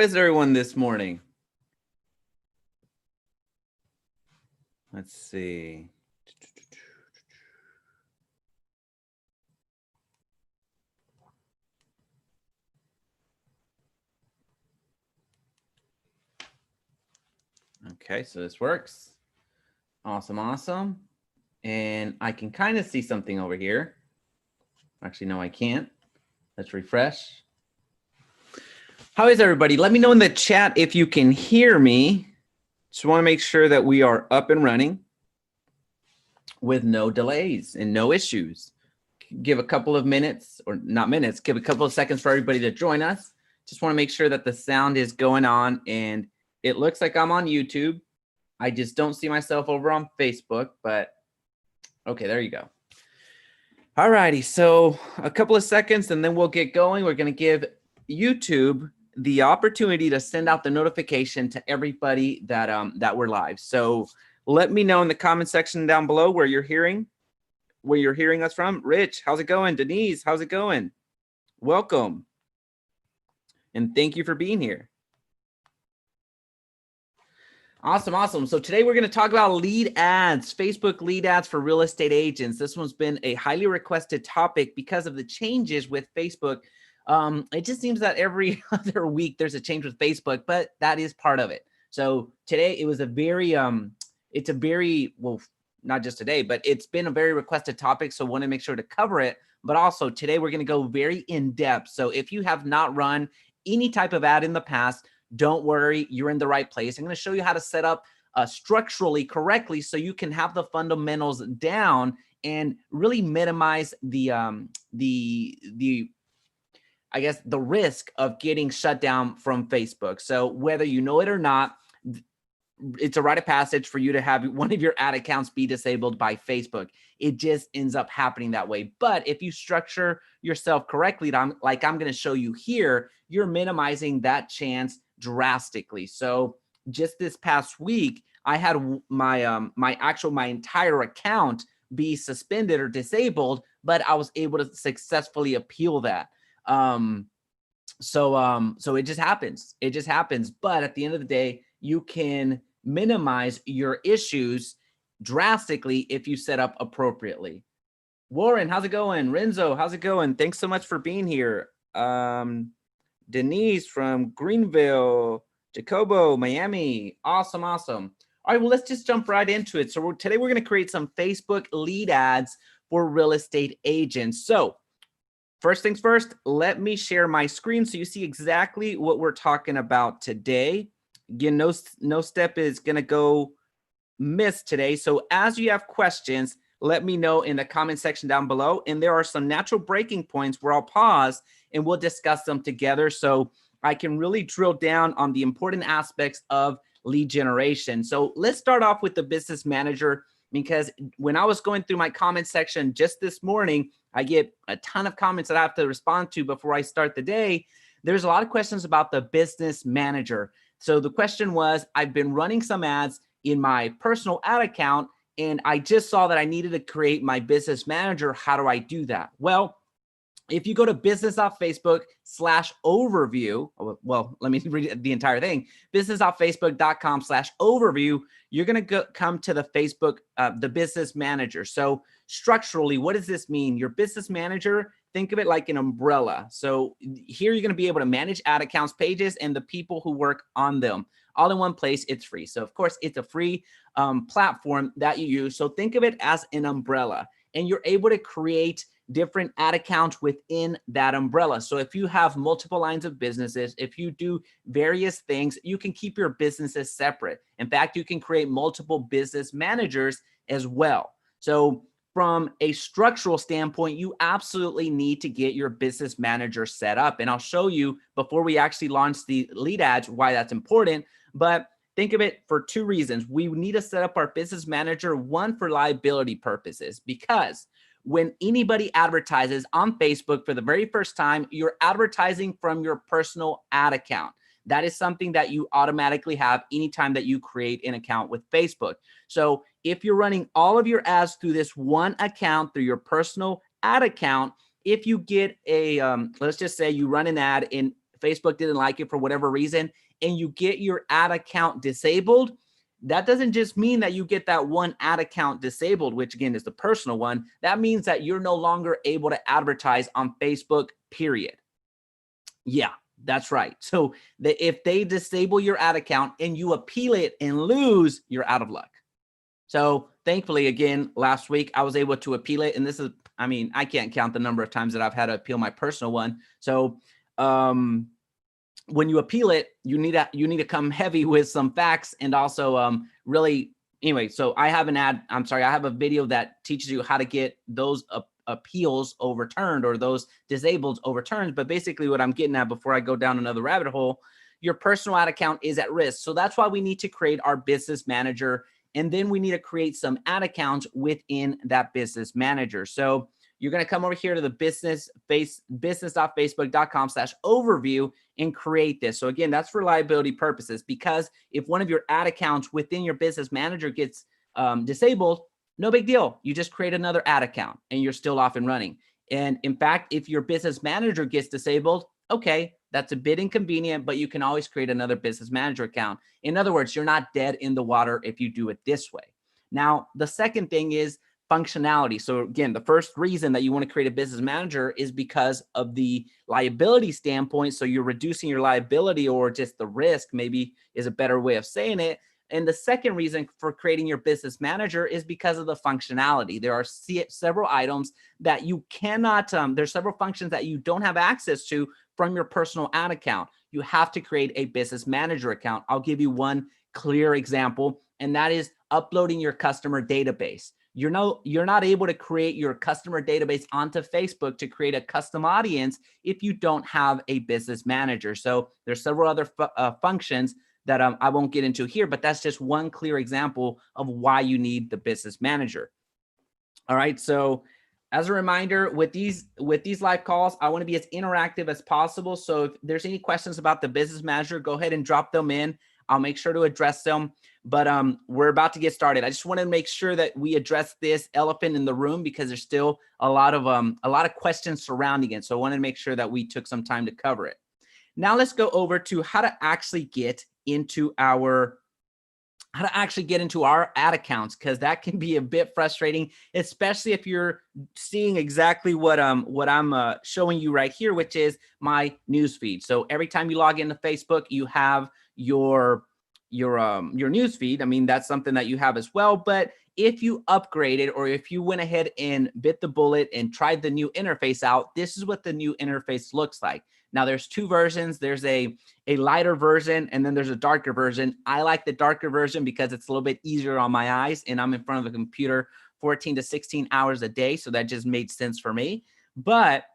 is everyone this morning? Let's see. Okay, so this works. Awesome, awesome. And I can kind of see something over here. Actually, no, I can't. Let's refresh. How is everybody? Let me know in the chat if you can hear me. Just want to make sure that we are up and running with no delays and no issues. Give a couple of minutes, or not minutes, give a couple of seconds for everybody to join us. Just want to make sure that the sound is going on, and it looks like I'm on YouTube. I just don't see myself over on Facebook, but okay, there you go. All righty, so a couple of seconds and then we'll get going. We're going to give YouTube the opportunity to send out the notification to everybody that we're live. So let me know in the comment section down below where you're hearing us from. Rich, how's it going? Denise, how's it going? Welcome. And thank you for being here. Awesome, awesome. So today we're going to talk about lead ads, Facebook lead ads for real estate agents. This one's been a highly requested topic because of the changes with Facebook. It just seems that every other week there's a change with Facebook, but that is part of it. So today it was a very, well, not just today, but it's been a very requested topic. So I want to make sure to cover it. But also today we're going to go very in depth. So if you have not run any type of ad in the past, don't worry, you're in the right place. I'm going to show you how to set up structurally correctly so you can have the fundamentals down and really minimize the I guess the risk of getting shut down from Facebook. So whether you know it or not, it's a rite of passage for you to have one of your ad accounts be disabled by Facebook. It just ends up happening that way. But if you structure yourself correctly, like I'm going to show you here, you're minimizing that chance drastically. So just this past week, I had my my entire account be suspended or disabled, but I was able to successfully appeal that. So it just happens. It just happens. But at the end of the day, you can minimize your issues drastically if you set up appropriately. Warren, how's it going? Renzo, how's it going? Thanks so much for being here. Denise from Greenville, Jacobo, Miami. Awesome, awesome. All right, well, let's just jump right into it. So today we're going to create some Facebook lead ads for real estate agents. So first things first, let me share my screen so you see exactly what we're talking about today. Again, no step is going to go miss today. So as you have questions, let me know in the comment section down below. And there are some natural breaking points where I'll pause and we'll discuss them together so I can really drill down on the important aspects of lead generation. So let's start off with the business manager, because when I was going through my comment section just this morning, I get a ton of comments that I have to respond to before I start the day. There's a lot of questions about the business manager. So the question was, I've been running some ads in my personal ad account, and I just saw that I needed to create my business manager. How do I do that? Well, if you go to business.facebook/overview, well, let me read the entire thing, business.facebook.com/overview, you're going to come to the Facebook, the business manager. So structurally, what does this mean? Your business manager, think of it like an umbrella. So here you're going to be able to manage ad accounts, pages, and the people who work on them all in one place. It's free. So of course, it's a free platform that you use. So think of it as an umbrella, and you're able to create different ad accounts within that umbrella. So if you have multiple lines of businesses, if you do various things, you can keep your businesses separate. In fact, you can create multiple business managers as well. So from a structural standpoint, you absolutely need to get your business manager set up. And I'll show you before we actually launch the lead ads why that's important. But think of it for two reasons. We need to set up our business manager, one, for liability purposes, because when anybody advertises on Facebook for the very first time, you're advertising from your personal ad account. That is something that you automatically have anytime that you create an account with Facebook. So if you're running all of your ads through this one account, through your personal ad account, if you get a, let's just say you run an ad in Facebook didn't like it for whatever reason, and you get your ad account disabled, that doesn't just mean that you get that one ad account disabled, which again is the personal one. That means that you're no longer able to advertise on Facebook, period. Yeah, that's right. So if they disable your ad account and you appeal it and lose, you're out of luck. So thankfully, again, last week I was able to appeal it. And this is, I mean, I can't count the number of times that I've had to appeal my personal one. So when you appeal it, you need to come heavy with some facts and also really, anyway, so I have I have a video that teaches you how to get those appeals overturned or those disabled overturned. But basically what I'm getting at before I go down another rabbit hole, your personal ad account is at risk. So that's why we need to create our business manager. And then we need to create some ad accounts within that business manager. So you're going to come over here to the business.facebook.com/overview and create this. So again, that's for liability purposes, because if one of your ad accounts within your business manager gets disabled, no big deal. You just create another ad account and you're still off and running. And in fact, if your business manager gets disabled, okay, that's a bit inconvenient, but you can always create another business manager account. In other words, you're not dead in the water if you do it this way. Now, the second thing is functionality. So again, the first reason that you want to create a business manager is because of the liability standpoint. So you're reducing your liability, or just the risk, maybe is a better way of saying it. And the second reason for creating your business manager is because of the functionality. There are several items that you cannot, there's several functions that you don't have access to from your personal ad account. You have to create a business manager account. I'll give you one clear example, and that is uploading your customer database. You're not able to create your customer database onto Facebook to create a custom audience if you don't have a business manager. So there's several other functions that I won't get into here, but that's just one clear example of why you need the business manager. All right. So as a reminder, with these live calls, I want to be as interactive as possible. So if there's any questions about the business manager, go ahead and drop them in. I'll make sure to address them. But we're about to get started. I just want to make sure that we address this elephant in the room, because there's still a lot of questions surrounding it. So I wanted to make sure that we took some time to cover it. Now let's go over to how to actually get into our ad accounts, because that can be a bit frustrating, especially if you're seeing exactly what I'm showing you right here, which is my news feed. So every time you log into Facebook, you have your news feed. I mean, that's something that you have as well. But if you upgraded, or if you went ahead and bit the bullet and tried the new interface out, this is what the new interface looks like. Now there's two versions. There's a lighter version, and then there's a darker version. I like the darker version because it's a little bit easier on my eyes, and I'm in front of a computer 14 to 16 hours a day. So that just made sense for me. But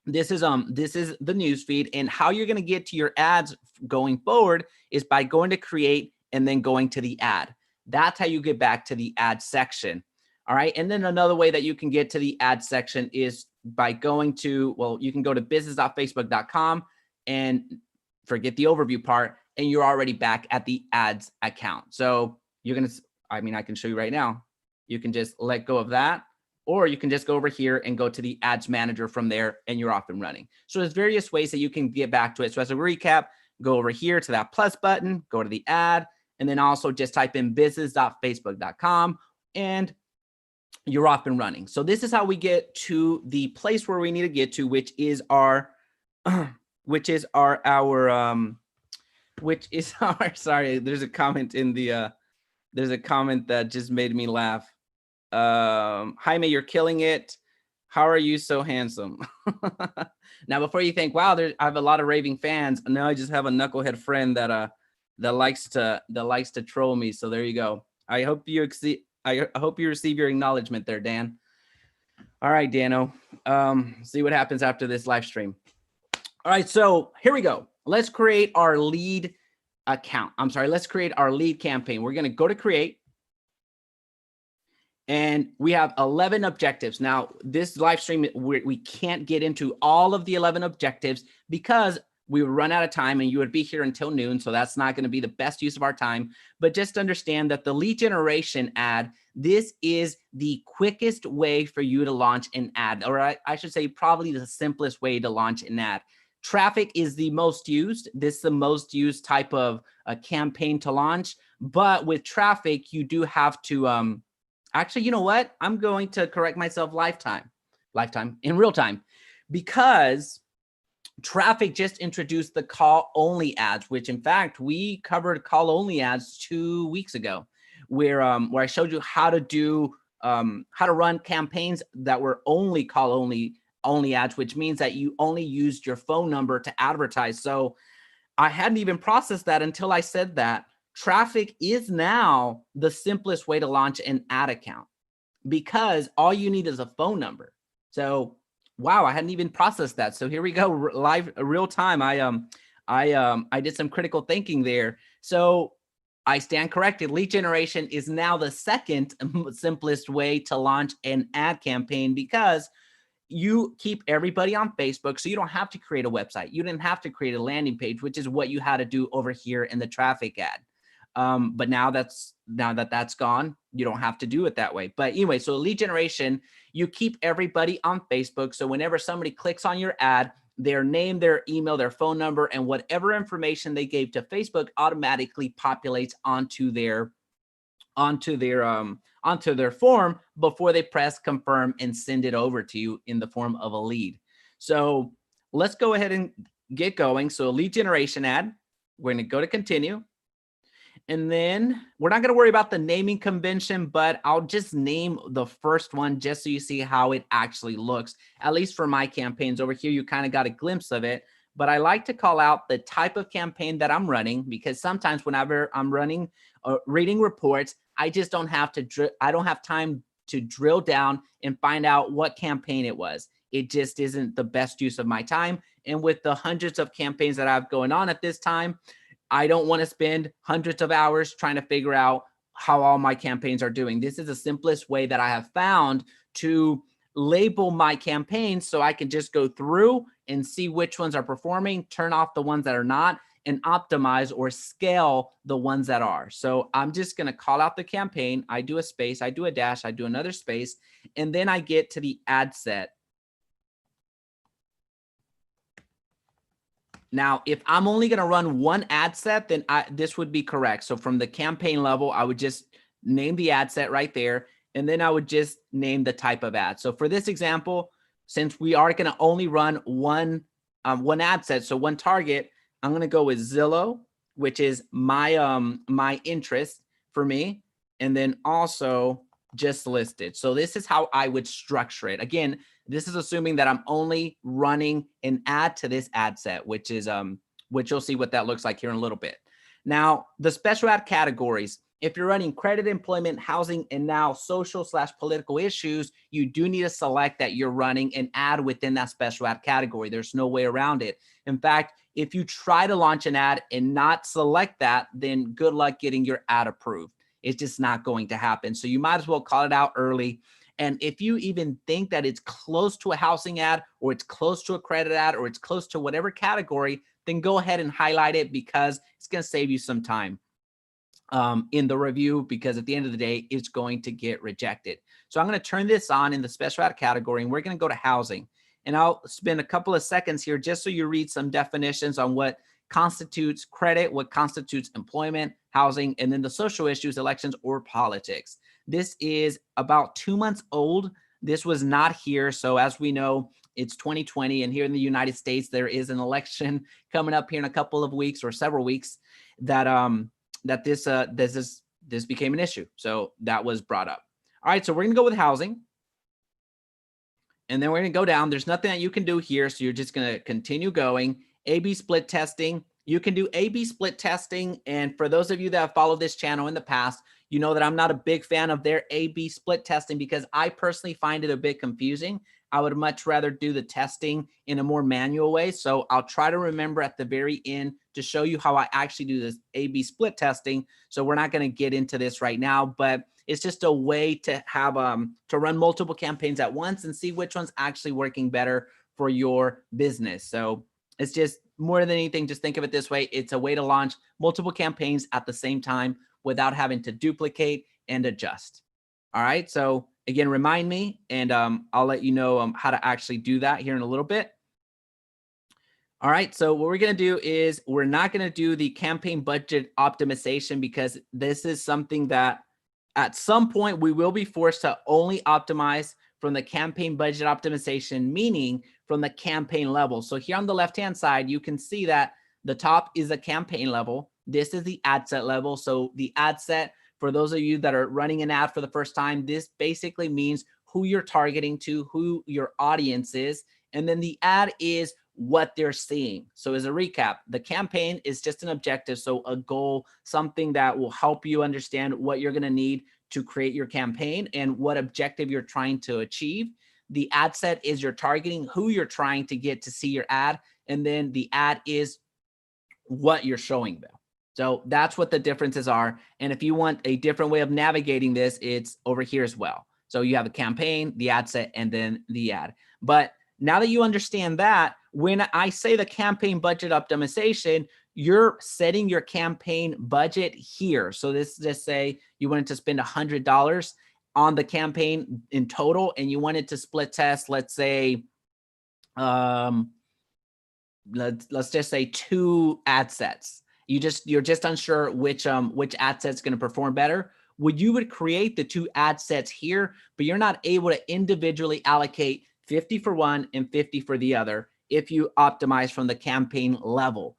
this is the news feed, and how you're going to get to your ads going forward is by going to create and then going to the ad. That's how you get back to the ad section. All right. And then another way that you can get to the ad section is by going to, well, you can go to business.facebook.com and forget the overview part, and you're already back at the ads account. So you're going to, I mean, I can show you right now. You can just let go of that, or you can just go over here and go to the ads manager from there, and you're off and running. So there's various ways that you can get back to it. So as a recap, go over here to that plus button, go to the ad, and then also just type in business.facebook.com, and you're off and running. So this is how we get to the place where we need to get to, which is our, sorry, there's a comment in the, there's a comment that just made me laugh. Jaime, you're killing it. How are you so handsome? Now, before you think, wow, I have a lot of raving fans. Now I just have a knucklehead friend that likes to troll me. So there you go. I hope you receive your acknowledgement there, Dan. All right, Dano. See what happens after this live stream. All right, so here we go. Let's create our lead account. Let's create our lead campaign. We're going to go to create. And we have 11 objectives. Now, this live stream, we can't get into all of the 11 objectives because we would run out of time and you would be here until noon. So that's not going to be the best use of our time. But just understand that the lead generation ad, this is the quickest way for you to launch an ad, or I should say probably the simplest way to launch an ad. traffic is the most used. This is the most used type of a campaign to launch. But with traffic, you do have to, actually, you know what? I'm going to correct myself, lifetime in real time, because traffic just introduced the call only ads, which in fact, we covered call only ads 2 weeks ago, where I showed you how to do, how to run campaigns that were only call only ads, which means that you only used your phone number to advertise. So I hadn't even processed that until I said that. Traffic is now the simplest way to launch an ad account, because all you need is a phone number. So, wow, I hadn't even processed that. So here we go, live, real time. I did some critical thinking there. So I stand corrected. Lead generation is now the second simplest way to launch an ad campaign, because you keep everybody on Facebook, so you don't have to create a website. You didn't have to create a landing page, which is what you had to do over here in the traffic ad. But now that that's gone, you don't have to do it that way. But anyway, so lead generation, you keep everybody on Facebook. So whenever somebody clicks on your ad, their name, their email, their phone number, and whatever information they gave to Facebook automatically populates onto their form before they press confirm and send it over to you in the form of a lead. So let's go ahead and get going. So lead generation ad, we're going to go to continue. And then we're not going to worry about the naming convention, but I'll just name the first one just so you see how it actually looks. At least for my campaigns over here, you kind of got a glimpse of it. But I like to call out the type of campaign that I'm running, because sometimes whenever I'm running reading reports, I just don't have to, I don't have time to drill down and find out what campaign it was. It just isn't the best use of my time. And with the hundreds of campaigns that I have going on at this time, I don't want to spend hundreds of hours trying to figure out how all my campaigns are doing. This is the simplest way that I have found to label my campaigns, so I can just go through and see which ones are performing, turn off the ones that are not, and optimize or scale the ones that are. So I'm just going to call out the campaign. I do a space, I do a dash, I do another space, and then I get to the ad set. Now, if I'm only going to run one ad set, then this would be correct. So from the campaign level, I would just name the ad set right there, and then I would just name the type of ad. So for this example, since we are going to only run one ad set, so one target, I'm going to go with Zillow, which is my interest for me, and then also just listed. So this is how I would structure it. Again, this is assuming that I'm only running an ad to this ad set, which is which you'll see what that looks like here in a little bit. Now, the special ad categories, if you're running credit, employment, housing, and now social/political issues, you do need to select that you're running an ad within that special ad category. There's no way around it. In fact, if you try to launch an ad and not select that, then good luck getting your ad approved. It's just not going to happen. So you might as well call it out early. And if you even think that it's close to a housing ad, or it's close to a credit ad, or it's close to whatever category, then go ahead and highlight it, because it's going to save you some time in the review, because at the end of the day, it's going to get rejected. So I'm going to turn this on in the special ad category, and we're going to go to housing. And I'll spend a couple of seconds here just so you read some definitions on what constitutes credit, what constitutes employment, housing, and then the social issues, elections, or politics. This is about 2 months old. This was not here. So as we know, it's 2020, and here in the United States, there is an election coming up here in a couple of weeks or several weeks that this became an issue. So that was brought up. All right, so we're gonna go with housing. And then we're gonna go down. There's nothing that you can do here, so you're just gonna continue going. A/B split testing. You can do A/B split testing. And for those of you that have followed this channel in the past, you know that I'm not a big fan of their A/B split testing, because I personally find it a bit confusing. I would much rather do the testing in a more manual way. So I'll try to remember at the very end to show you how I actually do this A/B split testing. So we're not going to get into this right now, but it's just a way to have to run multiple campaigns at once and see which one's actually working better for your business. So it's just more than anything, just think of it this way. It's a way to launch multiple campaigns at the same time without having to duplicate and adjust. All right. So again, remind me, and I'll let you know how to actually do that here in a little bit. All right, so what we're going to do is we're not going to do the campaign budget optimization because this is something that at some point we will be forced to only optimize from the campaign budget optimization, meaning from the campaign level. So here on the left-hand side, you can see that the top is the campaign level. This is the ad set level. So the ad set, for those of you that are running an ad for the first time, this basically means who you're targeting to, who your audience is. And then the ad is what they're seeing. So as a recap, the campaign is just an objective. So a goal, something that will help you understand what you're going to need to create your campaign and what objective you're trying to achieve. The ad set is you're targeting who you're trying to get to see your ad. And then the ad is what you're showing them. So that's what the differences are. And if you want a different way of navigating this, it's over here as well. So you have a campaign, the ad set, and then the ad. But now that you understand that, when I say the campaign budget optimization, you're setting your campaign budget here. So this is just say you wanted to spend $100 on the campaign in total, and you wanted to split test, let's say, let's just say 2 ad sets. You're just unsure which ad set's going to perform better. You would create the 2 ad sets here, but you're not able to individually allocate 50 for one and 50 for the other if you optimize from the campaign level.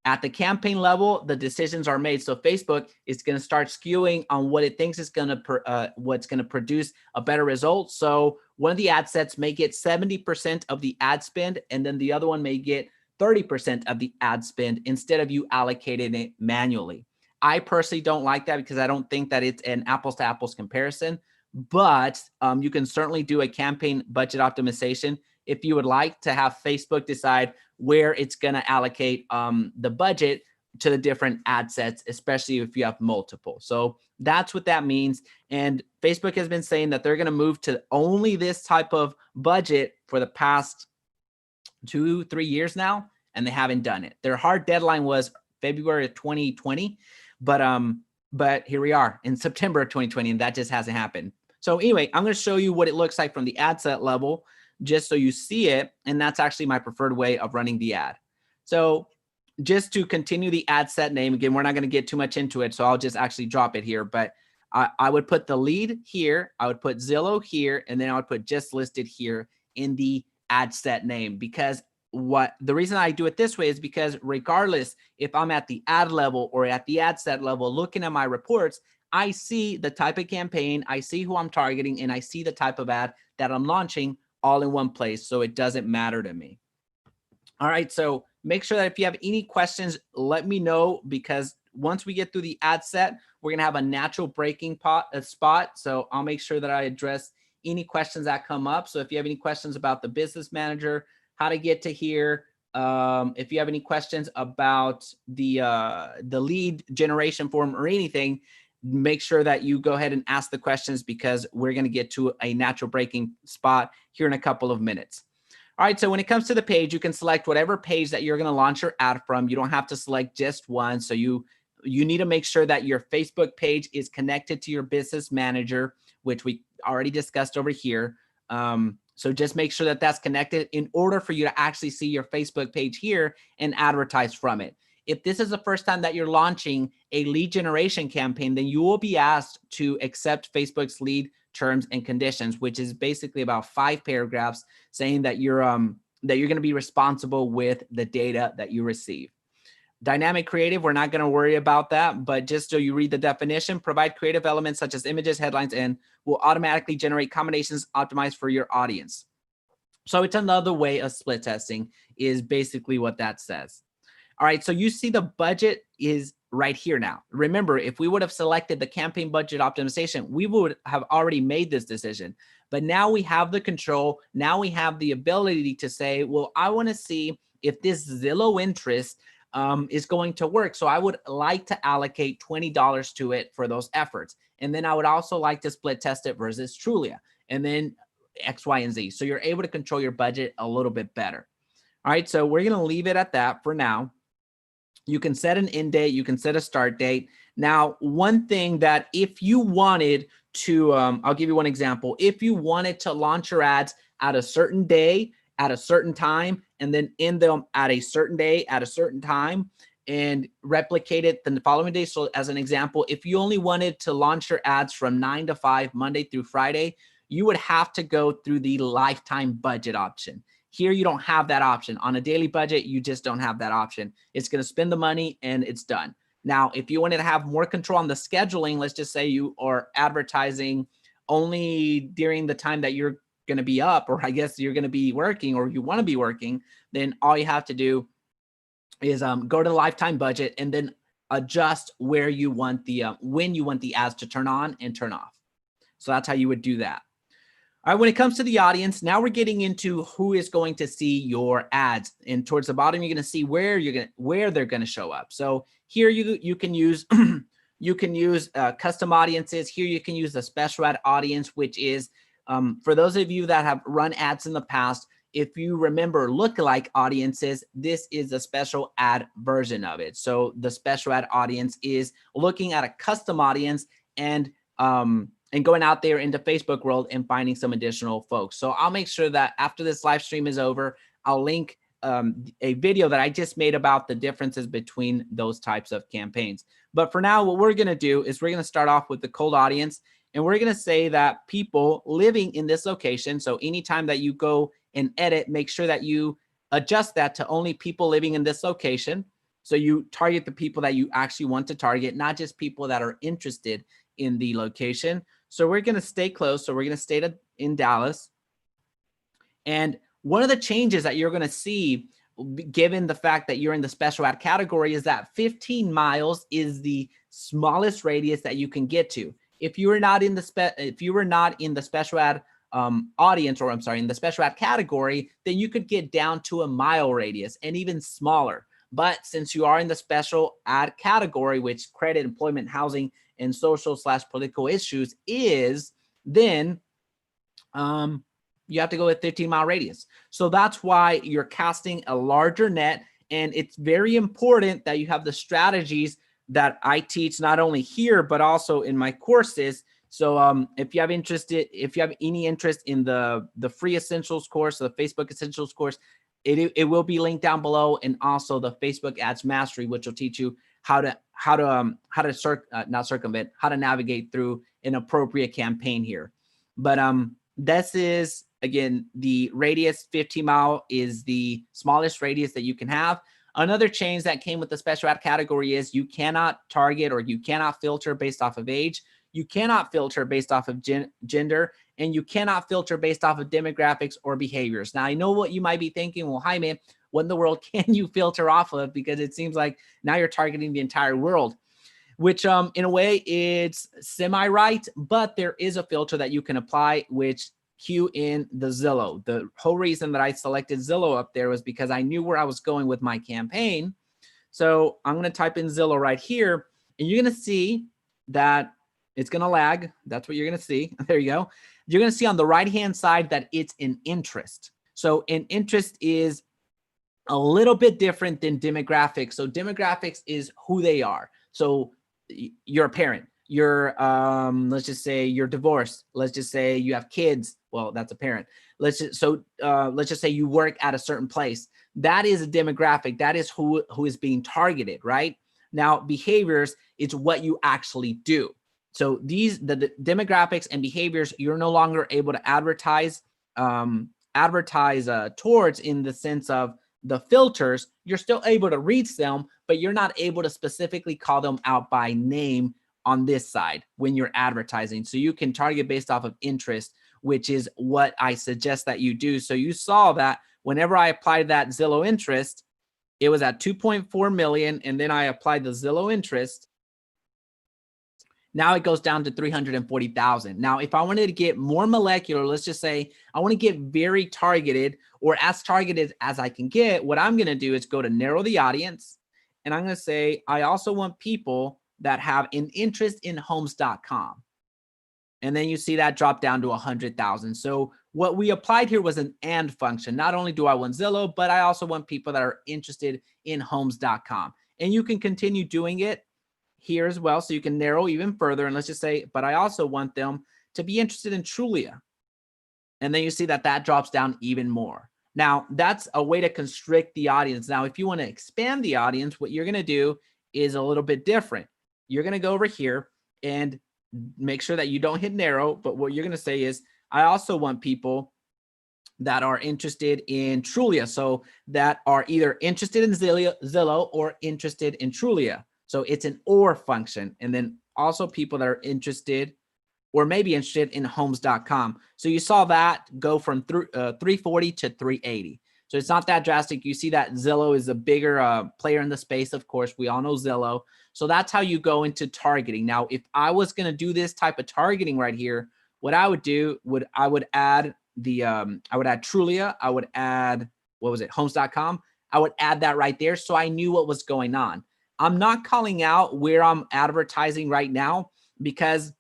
At the campaign level, the decisions are made. So Facebook is going to start skewing on what it thinks is going to what's going to produce a better result. So one of the ad sets may get 70% of the ad spend, and then the other one may get 30% of the ad spend instead of you allocating it manually. I personally don't like that because I don't think that it's an apples to apples comparison, but you can certainly do a campaign budget optimization if you would like to have Facebook decide where it's going to allocate the budget to the different ad sets, especially if you have multiple. So that's what that means. And Facebook has been saying that they're going to move to only this type of budget for the past 2-3 years now, and they haven't done it. Their hard deadline was February of 2020, but here we are in September of 2020, and that just hasn't happened. So anyway, I'm going to show you what it looks like from the ad set level, just so you see it. And that's actually my preferred way of running the ad. So just to continue the ad set name, again, we're not going to get too much into it, so I'll just actually drop it here. But I would put the lead here, I would put Zillow here, and then I would put just listed here in the ad set name, because the reason I do it this way is because regardless if I'm at the ad level or at the ad set level, looking at my reports, I see the type of campaign, I see who I'm targeting, and I see the type of ad that I'm launching all in one place. So it doesn't matter to me. All right. So make sure that if you have any questions, let me know, because once we get through the ad set, we're going to have a natural breaking spot. So I'll make sure that I address any questions that come up. So if you have any questions about the business manager, how to get to here, if you have any questions about the lead generation form or anything, make sure that you go ahead and ask the questions, because we're going to get to a natural breaking spot here in a couple of minutes. All right, so when it comes to the page, you can select whatever page that you're going to launch your ad from. You don't have to select just one. So you need to make sure that your Facebook page is connected to your business manager, which we already discussed over here. So just make sure that that's connected in order for you to actually see your Facebook page here and advertise from it. If this is the first time that you're launching a lead generation campaign, then you will be asked to accept Facebook's lead terms and conditions, which is basically about 5 paragraphs saying that you're going to be responsible with the data that you receive. Dynamic creative, we're not going to worry about that, but just so you read the definition, provide creative elements such as images, headlines, and will automatically generate combinations optimized for your audience. So it's another way of split testing, is basically what that says. All right, so you see the budget is right here now. Remember, if we would have selected the campaign budget optimization, we would have already made this decision. But now we have the control. Now we have the ability to say, well, I want to see if this Zillow interest is going to work. So I would like to allocate $20 to it for those efforts. And then I would also like to split test it versus Trulia, and then X, Y, and Z. So you're able to control your budget a little bit better. All right, so we're going to leave it at that for now. You can set an end date. You can set a start date. Now, one thing that if you wanted to, I'll give you one example. If you wanted to launch your ads at a certain day, at a certain time, and then end them at a certain day, at a certain time, and replicate it the following day. So as an example, if you only wanted to launch your ads from 9 to 5, Monday through Friday, you would have to go through the lifetime budget option. Here, you don't have that option. On a daily budget, you just don't have that option. It's going to spend the money and it's done. Now, if you wanted to have more control on the scheduling, let's just say you are advertising only during the time that you're going to be up, or I guess you're going to be working, or you want to be working, then all you have to do is go to the lifetime budget and then adjust where you want the when you want the ads to turn on and turn off. So that's how you would do that. All right, when it comes to the audience, now we're getting into who is going to see your ads. And towards the bottom, you're going to see where they're going to show up. So here you can use you can use custom audiences. Here you can use the special ad audience, which is for those of you that have run ads in the past. If you remember lookalike audiences, this is a special ad version of it. So the special ad audience is looking at a custom audience and going out there into Facebook world and finding some additional folks. So I'll make sure that after this live stream is over, I'll link a video that I just made about the differences between those types of campaigns. But for now, what we're going to do is we're going to start off with the cold audience, and we're going to say that people living in this location. So anytime that you go and edit, make sure that you adjust that to only people living in this location. So you target the people that you actually want to target, not just people that are interested in the location. So we're going to stay close. So we're going to stay in Dallas. And one of the changes that you're going to see, given the fact that you're in the special ad category, is that 15 miles is the smallest radius that you can get to. If you were not in the special ad audience, or I'm sorry, in the special ad category, then you could get down to a mile radius and even smaller. But since you are in the special ad category, which credit, employment, housing, and social/political issues is, then you have to go with 15-mile radius. So that's why you're casting a larger net. And it's very important that you have the strategies that I teach not only here, but also in my courses. So if you have any interest in the free essentials course, the Facebook essentials course, it will be linked down below, and also the Facebook ads mastery, which will teach you how to navigate through an appropriate campaign here. But this is, again, the radius. 15 mile is the smallest radius that you can have. Another change that came with the special ad category is you cannot target, or you cannot filter based off of age. You cannot filter based off of gender, and you cannot filter based off of demographics or behaviors. Now, I know what you might be thinking. Well, Jaime, what in the world can you filter off of? Because it seems like now you're targeting the entire world, which in a way it's semi-right, but there is a filter that you can apply, which cue in the Zillow. The whole reason that I selected Zillow up there was because I knew where I was going with my campaign. So I'm going to type in Zillow right here, and you're going to see that it's going to lag. That's what you're going to see. There you go. You're going to see on the right-hand side that it's an interest. So an interest is a little bit different than demographics. So demographics is who they are. So you're a parent. You're, let's just say you're divorced. Let's just say you have kids. Well, that's a parent. Let's just say you work at a certain place. That is a demographic. That is who is being targeted, right? Now, behaviors is what you actually do. So the demographics and behaviors, you're no longer able to advertise towards, in the sense of the filters. You're still able to reach them, but you're not able to specifically call them out by name on this side when you're advertising. So you can target based off of interest, which is what I suggest that you do. So you saw that whenever I applied that Zillow interest, it was at 2.4 million. And then I applied the Zillow interest. Now it goes down to 340,000. Now, if I wanted to get more molecular, let's just say I want to get very targeted, or as targeted as I can get, what I'm going to do is go to narrow the audience. And I'm going to say, I also want people that have an interest in homes.com. And then you see that drop down to 100,000. So what we applied here was an and function. Not only do I want Zillow, but I also want people that are interested in homes.com. And you can continue doing it here as well. So you can narrow even further. And let's just say, but I also want them to be interested in Trulia. And then you see that that drops down even more. Now, that's a way to constrict the audience. Now, if you want to expand the audience, what you're going to do is a little bit different. You're going to go over here and make sure that you don't hit narrow. But what you're going to say is, I also want people that are interested in Trulia. So that are either interested in Zillow or interested in Trulia. So it's an or function. And then also people that are interested or maybe interested in homes.com. So you saw that go from 340 to 380. So it's not that drastic. You see that Zillow is a bigger player in the space. Of course, we all know Zillow. So that's how you go into targeting. Now, if I was going to do this type of targeting right here, what I would do I would add Trulia. I would add, what was it? Homes.com. I would add that right there. So I knew what was going on. I'm not calling out where I'm advertising right now, because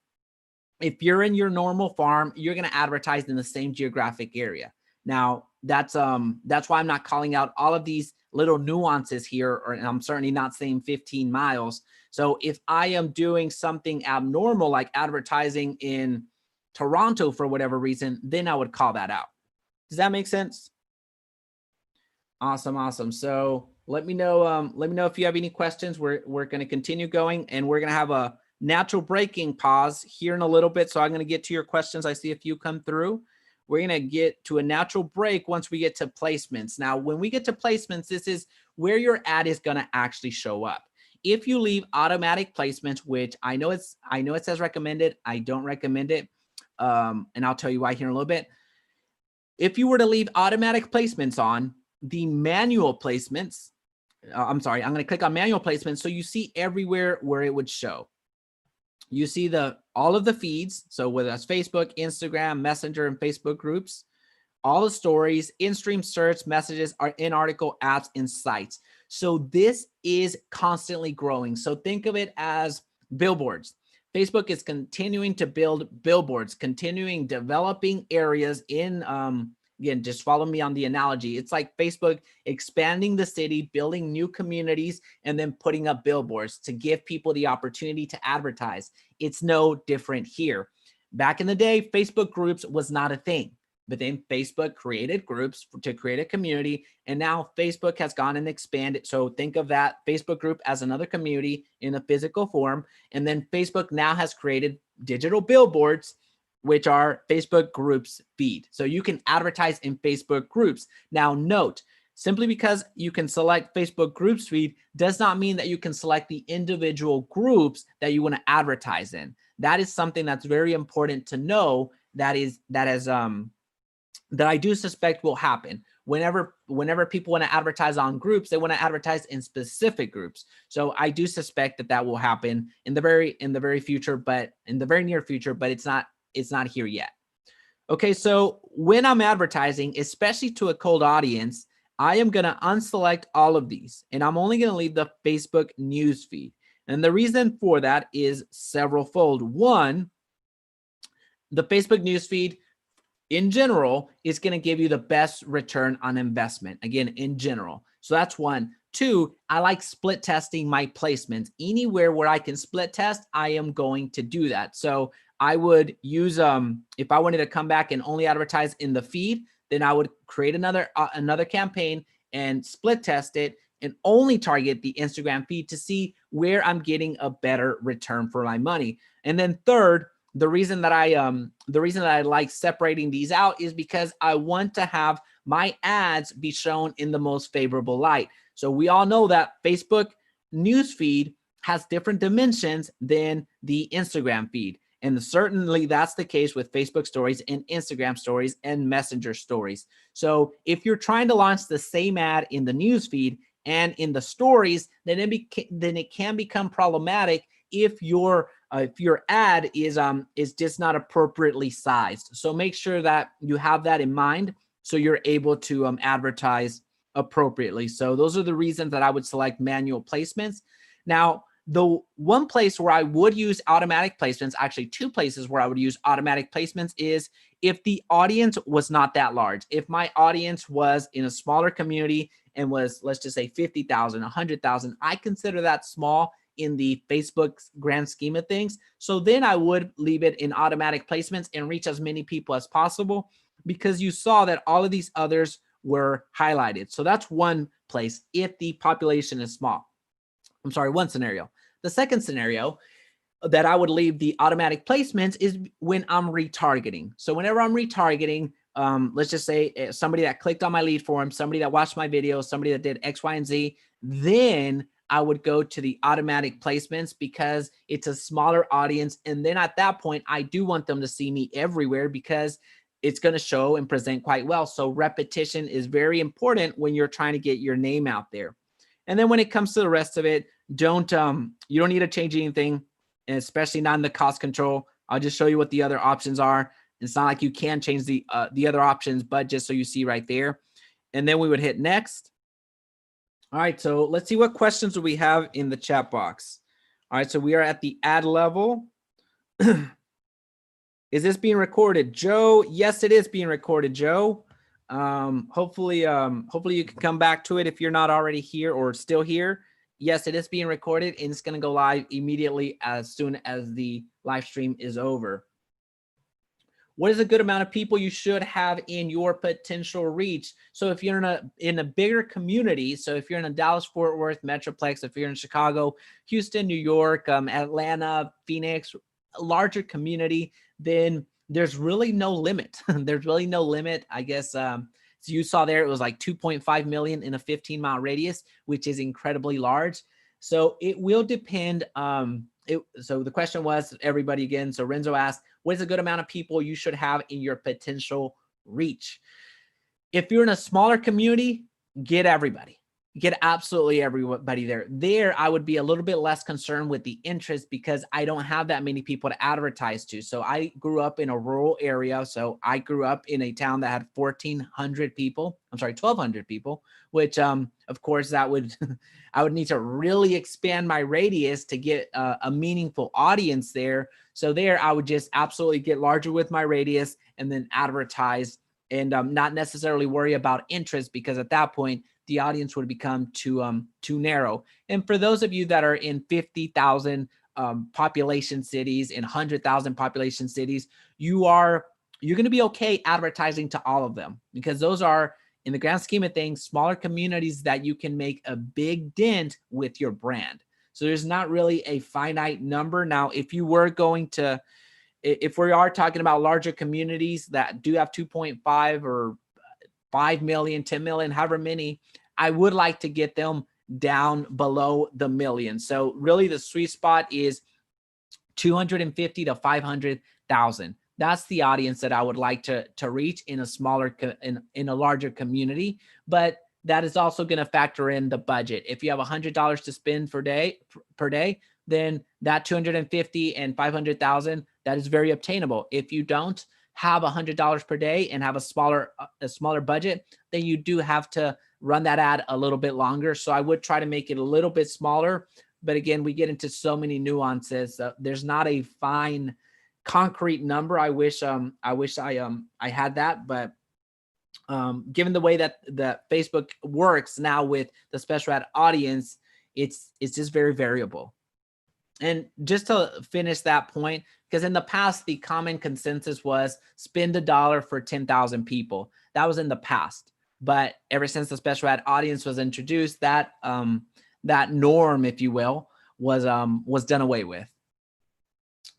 if you're in your normal farm, you're going to advertise in the same geographic area. Now, that's why I'm not calling out all of these little nuances here, and I'm certainly not saying 15 miles. So if I am doing something abnormal, like advertising in Toronto for whatever reason, then I would call that out. Does that make sense? Awesome, awesome. So let me know if you have any questions. We're going to continue going, and we're going to have a natural breaking pause here in a little bit. So I'm going to get to your questions. I see a few come through. We're going to get to a natural break once we get to placements. Now, when we get to placements, this is where your ad is going to actually show up. If you leave automatic placements, which I know it says recommended, I don't recommend it. And I'll tell you why here in a little bit. If you were to leave automatic placements on, the manual placements, I'm going to click on manual placements. So you see everywhere where it would show. You see all of the feeds. So whether that's Facebook, Instagram, Messenger, and Facebook groups, all the stories, in-stream search, messages, are in article, apps, and sites. So this is constantly growing. So think of it as billboards. Facebook is continuing to build billboards, continuing developing areas in, again, just follow me on the analogy. It's like Facebook expanding the city, building new communities, and then putting up billboards to give people the opportunity to advertise. It's no different here. Back in the day, Facebook groups was not a thing, but then Facebook created groups to create a community, and now Facebook has gone and expanded. So think of that Facebook group as another community in a physical form, and then Facebook now has created digital billboards, which are Facebook groups feed. So you can advertise in Facebook groups. Now note, simply because you can select Facebook groups feed does not mean that you can select the individual groups that you want to advertise in. That is something that's very important to know. That I do suspect will happen. Whenever people want to advertise on groups, they want to advertise in specific groups. So I do suspect that will happen in the very future, but in the very near future, but it's not here yet. Okay, so when I'm advertising, especially to a cold audience, I am going to unselect all of these, and I'm only going to leave the Facebook news feed. And the reason for that is several-fold. One, the Facebook news feed in general is going to give you the best return on investment. Again, in general. So that's one. Two, I like split testing my placements. Anywhere where I can split test, I am going to do that. So I would use, if I wanted to come back and only advertise in the feed, then I would create another campaign and split test it and only target the Instagram feed to see where I'm getting a better return for my money. And then third, the reason that I like separating these out is because I want to have my ads be shown in the most favorable light. So we all know that Facebook newsfeed has different dimensions than the Instagram feed. And certainly that's the case with Facebook stories and Instagram stories and Messenger stories. So if you're trying to launch the same ad in the newsfeed and in the stories, then it can become problematic if your ad is just not appropriately sized. So make sure that you have that in mind so you're able to advertise appropriately. So those are the reasons that I would select manual placements. Now, the one place where I would use automatic placements, actually two places where I would use automatic placements, is if the audience was not that large. If my audience was in a smaller community and was, let's just say 50,000, 100,000, I consider that small in the Facebook's grand scheme of things. So then I would leave it in automatic placements and reach as many people as possible, because you saw that all of these others were highlighted. So that's one place if the population is small. I'm sorry, one scenario. The second scenario that I would leave the automatic placements is when I'm retargeting. So whenever I'm retargeting, let's just say somebody that clicked on my lead form, somebody that watched my video, somebody that did X, Y, and Z, then I would go to the automatic placements because it's a smaller audience. And then at that point, I do want them to see me everywhere because it's going to show and present quite well. So repetition is very important when you're trying to get your name out there. And then when it comes to the rest of it, you don't need to change anything, and especially not in the cost control. I'll just show you what the other options are. It's not like you can change the other options, but just so you see right there. And then we would hit next. All right, so let's see what questions do we have in the chat box. All right, so we are at the ad level. Is this being recorded, Joe? Yes, it is being recorded, Joe. Hopefully you can come back to it if you're not already here or still here. Yes, it is being recorded, and it's going to go live immediately as soon as the live stream is over. What is a good amount of people you should have in your potential reach? So if you're in a bigger community, so if you're in a Dallas, Fort Worth, Metroplex, if you're in Chicago, Houston, New York, Atlanta, Phoenix, a larger community, then there's really no limit. There's really no limit. I guess so you saw there, it was like 2.5 million in a 15-mile radius, which is incredibly large. So it will depend. So the question was, everybody again, so Renzo asked, what is a good amount of people you should have in your potential reach? If you're in a smaller community, get everybody. Get absolutely everybody there. There, I would be a little bit less concerned with the interest because I don't have that many people to advertise to. So I grew up in a rural area. So I grew up in a town that had 1,400 people. I'm sorry, 1,200 people, which of course that would, I would need to really expand my radius to get a meaningful audience there. So there, I would just absolutely get larger with my radius and then advertise and not necessarily worry about interest, because at that point, the audience would become too narrow. And for those of you that are in 50,000 population cities, in 100,000 population cities, you're going to be okay advertising to all of them, because those are, in the grand scheme of things, smaller communities that you can make a big dent with your brand. So there's not really a finite number. Now, if we are talking about larger communities that do have 2.5 or 5 million, 10 million, however many, I would like to get them down below the million. So really the sweet spot is 250 to 500,000. That's the audience that I would like to reach in a smaller, in a larger community. But that is also going to factor in the budget. If you have $100 to spend per day, then that 250 and 500,000, that is very obtainable. If you don't have $100 per day and have a smaller budget, then you do have to run that ad a little bit longer. So I would try to make it a little bit smaller. But again, we get into so many nuances. There's not a fine, concrete number. I wish I had that, but given the way that Facebook works now with the special ad audience, it's just very variable. And just to finish that point, because in the past, the common consensus was spend $1 for 10,000 people. That was in the past. But ever since the special ad audience was introduced, that norm, if you will, was done away with.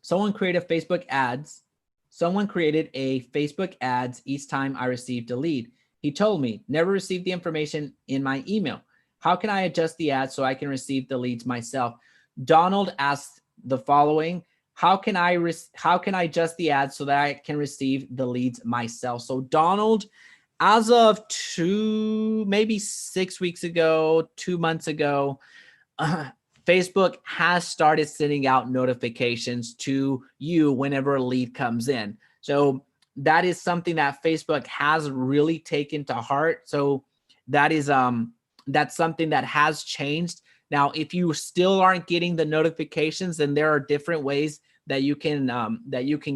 Someone created Facebook ads. Someone created a Facebook ads each time I received a lead. He told me, never received the information in my email. How can I adjust the ad so I can receive the leads myself? Donald asked the following: how can I adjust the ad so that I can receive the leads myself? So Donald, as of maybe 6 weeks ago, 2 months ago, Facebook has started sending out notifications to you whenever a lead comes in. So that is something that Facebook has really taken to heart. So that is that's something that has changed. Now, if you still aren't getting the notifications, then there are different ways that you can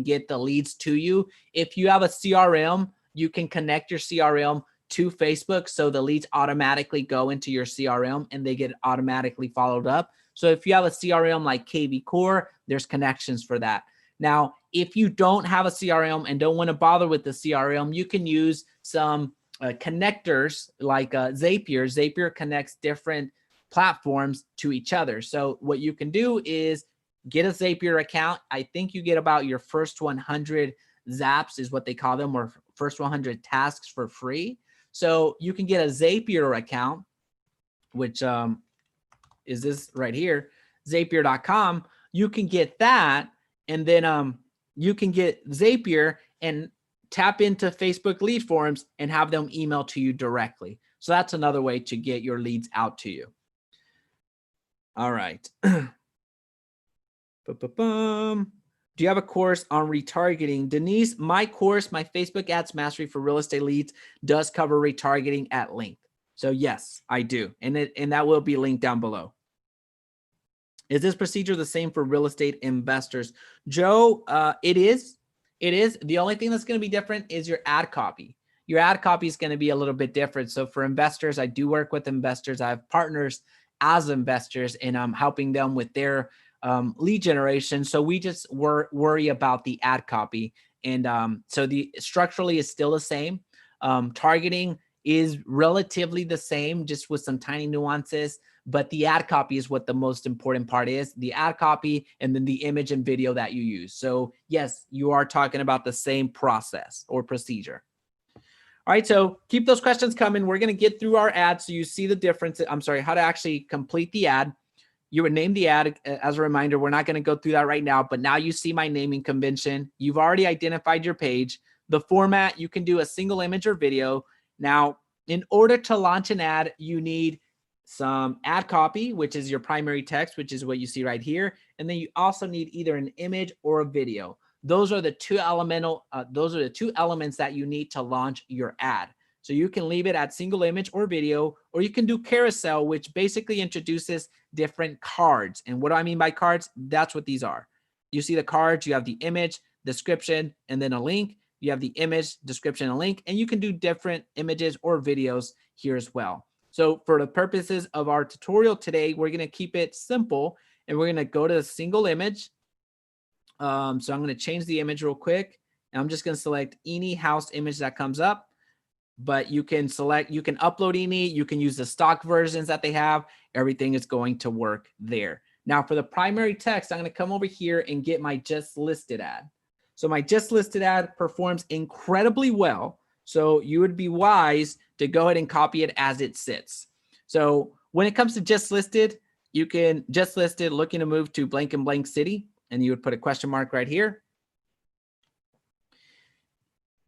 get the leads to you. If you have a CRM, you can connect your CRM to Facebook, so the leads automatically go into your CRM and they get automatically followed up. So if you have a CRM like KV Core, there's connections for that. Now, if you don't have a CRM and don't want to bother with the CRM, you can use some connectors like Zapier. Zapier connects different platforms to each other. So what you can do is get a Zapier account. I think you get about your first 100 zaps is what they call them, or first 100 tasks for free. So you can get a Zapier account, which is this right here, Zapier.com. You can get that, and then you can get Zapier and tap into Facebook lead forms and have them email to you directly. So that's another way to get your leads out to you. All right. Do you have a course on retargeting? Denise, my course, my Facebook Ads Mastery for Real Estate Leads, does cover retargeting at length. So yes, I do. And that will be linked down below. Is this procedure the same for real estate investors? Joe, it is. It is. The only thing that's going to be different is your ad copy. Your ad copy is going to be a little bit different. So for investors, I do work with investors. I have partners as investors, and I'm helping them with their lead generation. So we just worry about the ad copy. And so the structurally is still the same. Targeting is relatively the same, just with some tiny nuances. But the ad copy is what the most important part is, the ad copy and then the image and video that you use. So yes, you are talking about the same process or procedure. All right, so keep those questions coming. We're going to get through our ad so you see the difference. I'm sorry, how to actually complete the ad. You would name the ad. As a reminder, we're not going to go through that right now, but now you see my naming convention. You've already identified your page. The format, you can do a single image or video. Now, in order to launch an ad, you need some ad copy, which is your primary text, which is what you see right here. And then you also need either an image or a video. Those are the two elements that you need to launch your ad. So you can leave it at single image or video, or you can do carousel, which basically introduces different cards. And what do I mean by cards? That's what these are. You see the cards, you have the image, description, and then a link. You have the image, description, and link, and you can do different images or videos here as well. So for the purposes of our tutorial today, we're going to keep it simple, and we're going to go to a single image. So I'm going to change the image real quick, and I'm just going to select any house image that comes up. But you can select, you can upload any, you can use the stock versions that they have. Everything is going to work there. Now for the primary text, I'm going to come over here and get my just listed ad. So my just listed ad performs incredibly well. So you would be wise to go ahead and copy it as it sits. So when it comes to just listed, you can just listed looking to move to blank and blank city, and you would put a question mark right here.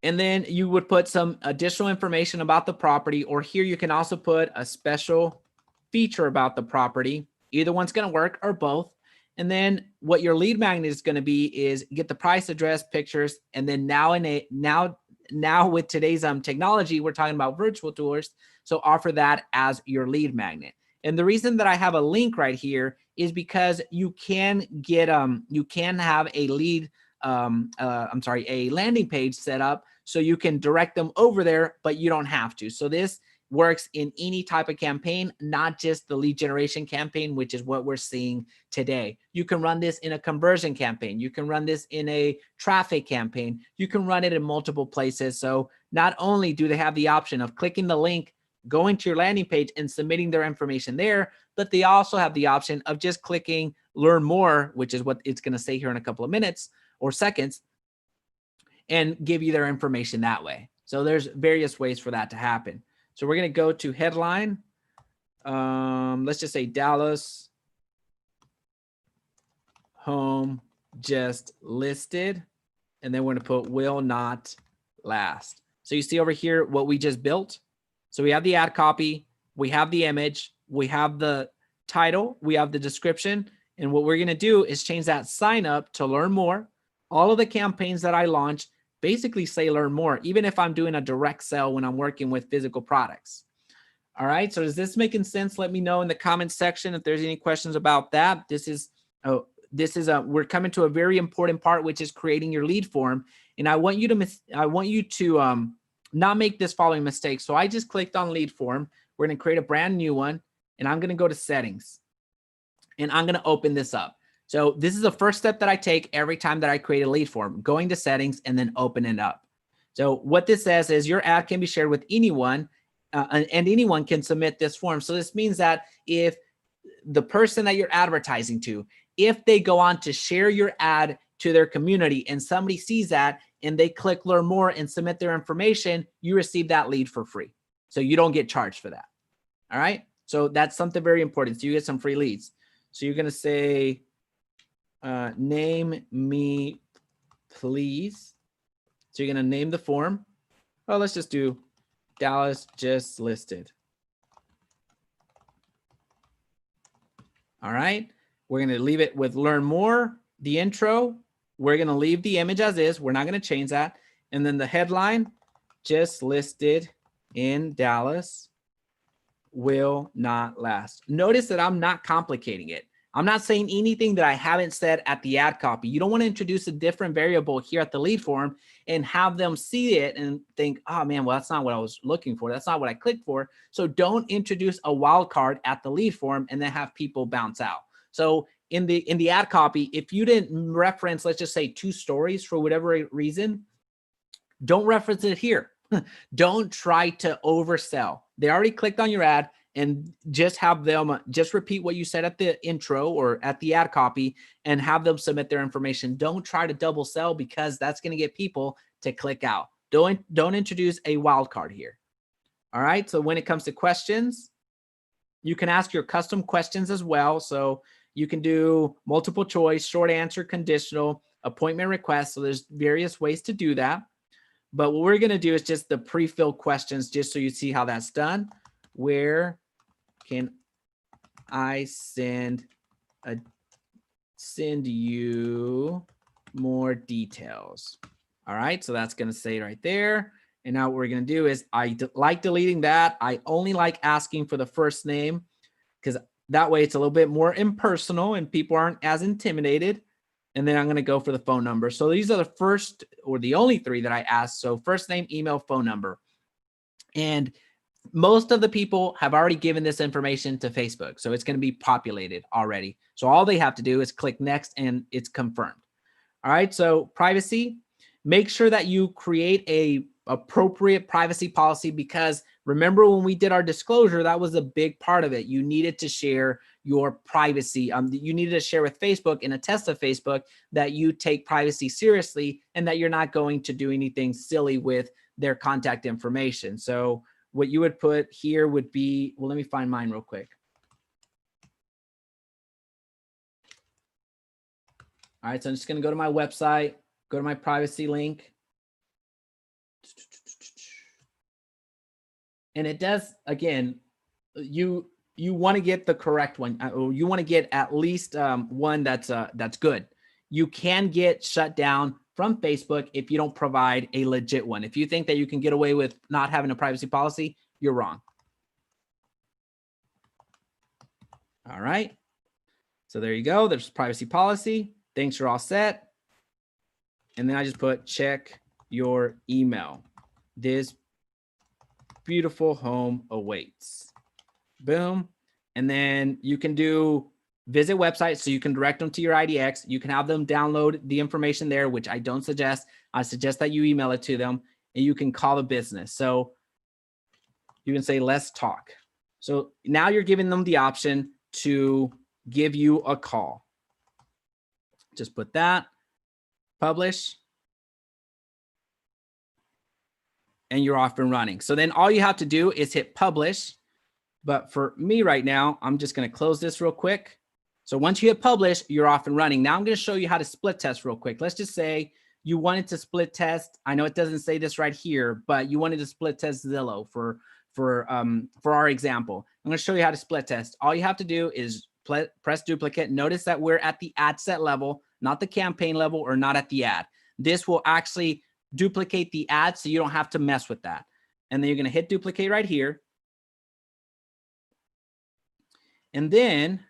And then you would put some additional information about the property, or here you can also put a special feature about the property. Either one's going to work, or both. And then what your lead magnet is going to be is get the price, address, pictures, and then now with today's technology, we're talking about virtual tours. So offer that as your lead magnet. And the reason that I have a link right here is because you can get you can have a lead a landing page set up so you can direct them over there, but you don't have to. So this works in any type of campaign, not just the lead generation campaign, which is what we're seeing today. You can run this in a conversion campaign. You can run this in a traffic campaign. You can run it in multiple places. So not only do they have the option of clicking the link, going to your landing page and submitting their information there, but they also have the option of just clicking learn more, which is what it's going to say here in a couple of minutes or seconds, and give you their information that way. So there's various ways for that to happen. So we're going to go to headline. Let's just say Dallas home just listed. And then we're going to put will not last. So you see over here what we just built. So we have the ad copy, we have the image, we have the title, we have the description. And what we're going to do is change that sign up to learn more. All of the campaigns that I launch basically say learn more, even if I'm doing a direct sell when I'm working with physical products. All right. So is this making sense? Let me know in the comments section if there's any questions about that. We're coming to a very important part, which is creating your lead form. And I want you to not make this following mistake. So I just clicked on lead form. We're going to create a brand new one, and I'm going to go to settings, and I'm going to open this up. So this is the first step that I take every time that I create a lead form, going to settings and then open it up. So what this says is your ad can be shared with anyone, and anyone can submit this form. So this means that if the person that you're advertising to, if they go on to share your ad to their community and somebody sees that and they click learn more and submit their information, you receive that lead for free. So you don't get charged for that. All right. So that's something very important. So you get some free leads. So you're going to say, name me, please. So you're going to name the form. Well, let's just do Dallas just listed. All right. We're going to leave it with learn more, the intro. We're going to leave the image as is. We're not going to change that. And then the headline, just listed in Dallas, will not last. Notice that I'm not complicating it. I'm not saying anything that I haven't said at the ad copy. You don't want to introduce a different variable here at the lead form and have them see it and think, oh man, well, that's not what I was looking for. That's not what I clicked for. So don't introduce a wildcard at the lead form and then have people bounce out. So in the ad copy, if you didn't reference, let's just say 2 stories for whatever reason, don't reference it here. Don't try to oversell. They already clicked on your ad, and just have them just repeat what you said at the intro or at the ad copy and have them submit their information. Don't try to double sell because that's going to get people to click out. Don't introduce a wild card here. All right. So when it comes to questions, you can ask your custom questions as well. So you can do multiple choice, short answer, conditional, appointment request. So there's various ways to do that. But what we're going to do is just the pre-filled questions, just so you see how that's done. Where can I send you more details? All right, so that's going to say right there. And now what we're going to do is I like deleting that. I only like asking for the first name because that way it's a little bit more impersonal and people aren't as intimidated. And then I'm going to go for the phone number. So these are the first or the only 3 that I asked. So first name, email, phone number. And most of the people have already given this information to Facebook. So it's going to be populated already. So all they have to do is click next and it's confirmed. All right. So privacy, make sure that you create a appropriate privacy policy, because remember when we did our disclosure, that was a big part of it. You needed to share your privacy. You needed to share with Facebook and attest to Facebook that you take privacy seriously and that you're not going to do anything silly with their contact information. So what you would put here would be, well, let me find mine real quick. All right, so I'm just going to go to my website, go to my privacy link. And it does, again, you want to get the correct one. Or you want to get at least one that's good. You can get shut down from Facebook if you don't provide a legit one. If you think that you can get away with not having a privacy policy, you're wrong. All right. So there you go. There's privacy policy. Thanks, you're all set. And then I just put check your email. This beautiful home awaits. Boom. And then you can do visit websites, so you can direct them to your IDX. You can have them download the information there, which I don't suggest. I suggest that you email it to them, and you can call the business. So you can say, let's talk. So now you're giving them the option to give you a call. Just put that, publish, and you're off and running. So then all you have to do is hit publish. But for me right now, I'm just going to close this real quick. So once you hit publish, you're off and running. Now I'm going to show you how to split test real quick. Let's just say you wanted to split test. I know it doesn't say this right here, but you wanted to split test Zillow for our example. I'm going to show you how to split test. All you have to do is press duplicate. Notice that we're at the ad set level, not the campaign level, or not at the ad. This will actually duplicate the ad, so you don't have to mess with that. And then you're going to hit duplicate right here. And then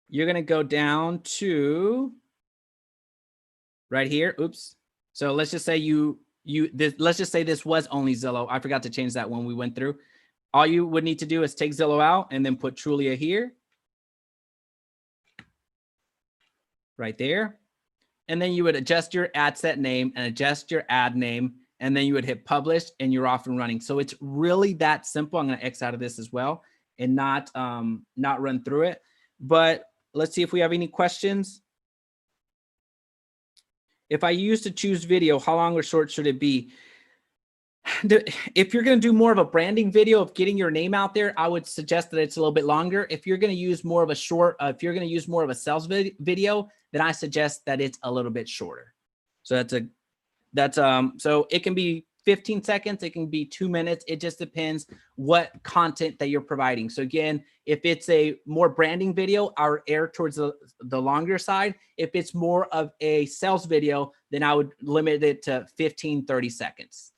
you're going to go down to right here. Oops. So let's just say let's just say this was only Zillow. I forgot to change that when we went through. All you would need to do is take Zillow out and then put Trulia here. Right there. and then you would adjust your ad set name and adjust your ad name, and then you would hit publish and you're off and running. So it's really that simple. I'm going to X out of this as well and not run through it. But let's see if we have any questions. If I used to choose video, how long or short should it be? If you're going to do more of a branding video of getting your name out there, I would suggest that it's a little bit longer. If you're going to use more of a short, if you're going to use more of a sales video, then I suggest that it's a little bit shorter. So so it can be 15 seconds, it can be 2 minutes. It just depends what content that you're providing. So again, if it's a more branding video, I would err towards the longer side. If it's more of a sales video, then I would limit it to 15, 30 seconds.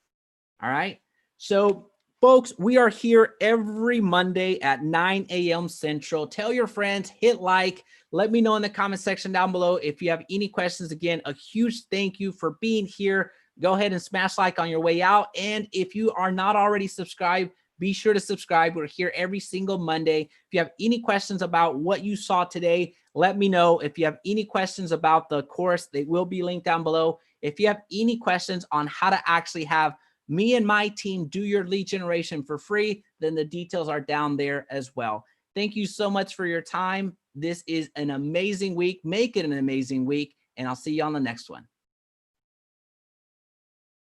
All right. So folks, we are here every Monday at 9 a.m. Central. Tell your friends, hit like, let me know in the comment section down below if you have any questions. Again, a huge thank you for being here. Go ahead and smash like on your way out. And if you are not already subscribed, be sure to subscribe. We're here every single Monday. If you have any questions about what you saw today, let me know. If you have any questions about the course, they will be linked down below. If you have any questions on how to actually have me and my team do your lead generation for free, then the details are down there as well. Thank you so much for your time. This is an amazing week. Make it an amazing week, and I'll see you on the next one.